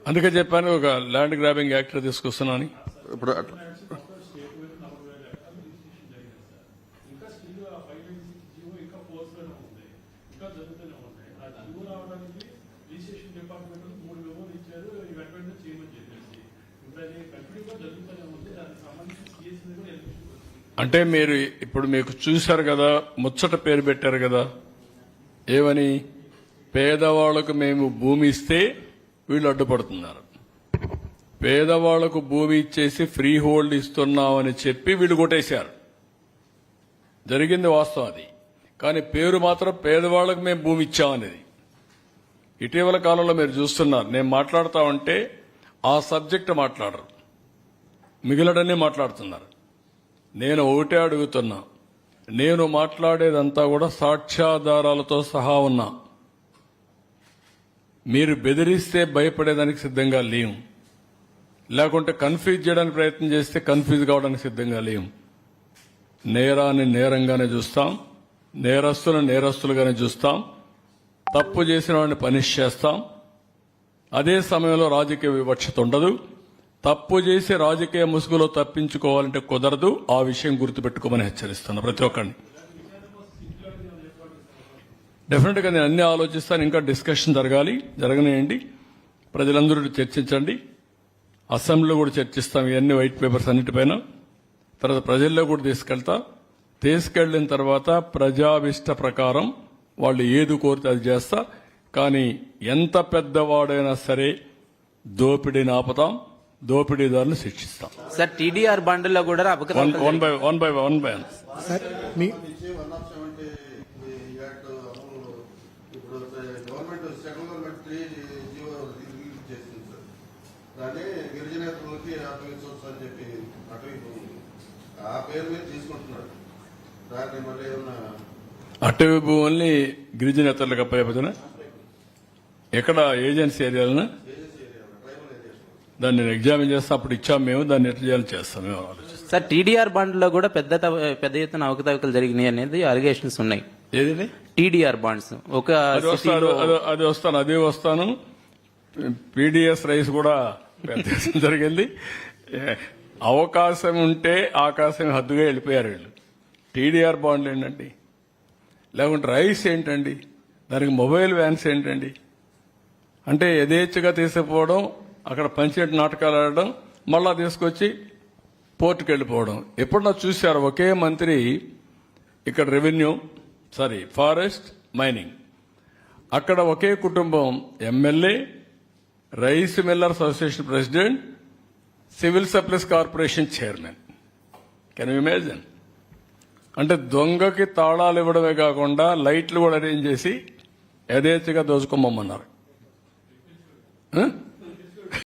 అందుకే చెప్పాను ఒక ల్యాండ్ గ్రాబింగ్ యాక్ట్ తీసుకొస్తున్నాను. ఇప్పుడు అంటే మీరు ఇప్పుడు మీకు చూశారు కదా, ముచ్చట పేరు పెట్టారు కదా, ఏమని? పేదవాళ్లకు మేము భూమి ఇస్తే వీళ్ళు అడ్డుపడుతున్నారు, పేదవాళ్లకు భూమి ఇచ్చేసి ఫ్రీ హోల్డ్ ఇస్తున్నామని చెప్పి వీళ్ళు కొట్టేశారు. జరిగింది వాస్తవం అది. కానీ పేరు మాత్రం పేదవాళ్లకు మేము భూమి ఇచ్చామనేది. ఇటీవల కాలంలో మీరు చూస్తున్నారు, నేను మాట్లాడుతా ఉంటే ఆ సబ్జెక్ట్ మాట్లాడరు, మిగిలినన్నీ మాట్లాడుతున్నారు. నేను ఒకటే అడుగుతున్నా, నేను మాట్లాడేదంతా కూడా సాక్ష్యాధారాలతో సహా ఉన్నా. మీరు బెదిరిస్తే భయపడేదానికి సిద్ధంగా లేము, లేకుంటే కన్ఫ్యూజ్ చేయడానికి ప్రయత్నం చేస్తే కన్ఫ్యూజ్ కావడానికి సిద్ధంగా లేము. నేరాన్ని నేరంగానే చూస్తాం, నేరస్తులను నేరస్తులుగానే చూస్తాం, తప్పు చేసిన వాడిని పనిష్ చేస్తాం. అదే సమయంలో రాజకీయ వివక్షత ఉండదు. తప్పు చేసి రాజకీయ ముసుగులో తప్పించుకోవాలంటే కుదరదు. ఆ విషయం గుర్తుపెట్టుకోమని హెచ్చరిస్తున్నా ప్రతి ఒక్కరిని. డెఫినెట్ గా నేను అన్ని ఆలోచిస్తాను. ఇంకా డిస్కషన్ జరగనియండి, ప్రజలందరూ చర్చించండి. అసెంబ్లీలో కూడా చర్చిస్తాం ఇవన్నీ వైట్ పేపర్స్ అన్నిటిపైన. తర్వాత ప్రజల్లో కూడా తీసుకెళ్లిన తర్వాత ప్రజాభిష్ట ప్రకారం వాళ్ళు ఏది కోరితే అది చేస్తా. కానీ ఎంత పెద్దవాడైనా సరే దోపిడీని ఆపుతాం, దోపిడీదారులను శిక్షిస్తాం. సార్ టీడీఆర్ బండ్లో కూడా వన్ బై వన్. సార్ గిరిజనేతలకి అప్పగించవచ్చు అని చెప్పి ఆ పేరు మీద తీసుకుంటున్నాడు. దాన్ని మళ్ళీ ఏమన్నా అటవీ భూముల్ని గిరిజనేతలకు అప్పచెప్పిన ఎక్కడ ఏజెన్సీ ఏరియాలను దాన్ని ఎగ్జామిన్ చేస్తాం. అప్పుడు ఇచ్చాం మేము, దాన్ని ఎట్లా చేయాలని చేస్తాం మేము ఆలోచిస్తాం. సార్ టీడీఆర్ బాండ్లో కూడా పెద్ద ఎత్తున అవకతవకలు జరిగినాయి అనేది అలిగేషన్స్ ఉన్నాయి. ఏది టీడీఆర్ బాండ్స్ అది వస్తాను. పీడీఎస్ రైస్ కూడా జరిగింది. అవకాశం ఉంటే ఆకాశం హద్దుగా వెళ్ళిపోయారు వీళ్ళు. టీడీఆర్ బాండ్లు ఏంటండి, లేకుంటే రైస్ ఏంటండి, దానికి మొబైల్ వ్యాన్స్ ఏంటండి? అంటే యథేచ్ఛగా తీసుకుపోవడం, అక్కడ పంచాయతీ నాటకాలు ఆడడం, మళ్ళా తీసుకొచ్చి పోర్టుకు వెళ్ళిపోవడం. ఎప్పుడన్నా చూశారు ఒకే మంత్రి ఇక్కడ ఫారెస్ట్, మైనింగ్, అక్కడ ఒకే కుటుంబం MLA, rice millers association president, civil supplies corporation chairman. Can you imagine? అంటే దొంగకి తాళాలు ఇవ్వడమే కాకుండా లైట్లు కూడా అరేంజ్ చేసి యథేచ్ఛగా దోచుకోమన్నారు.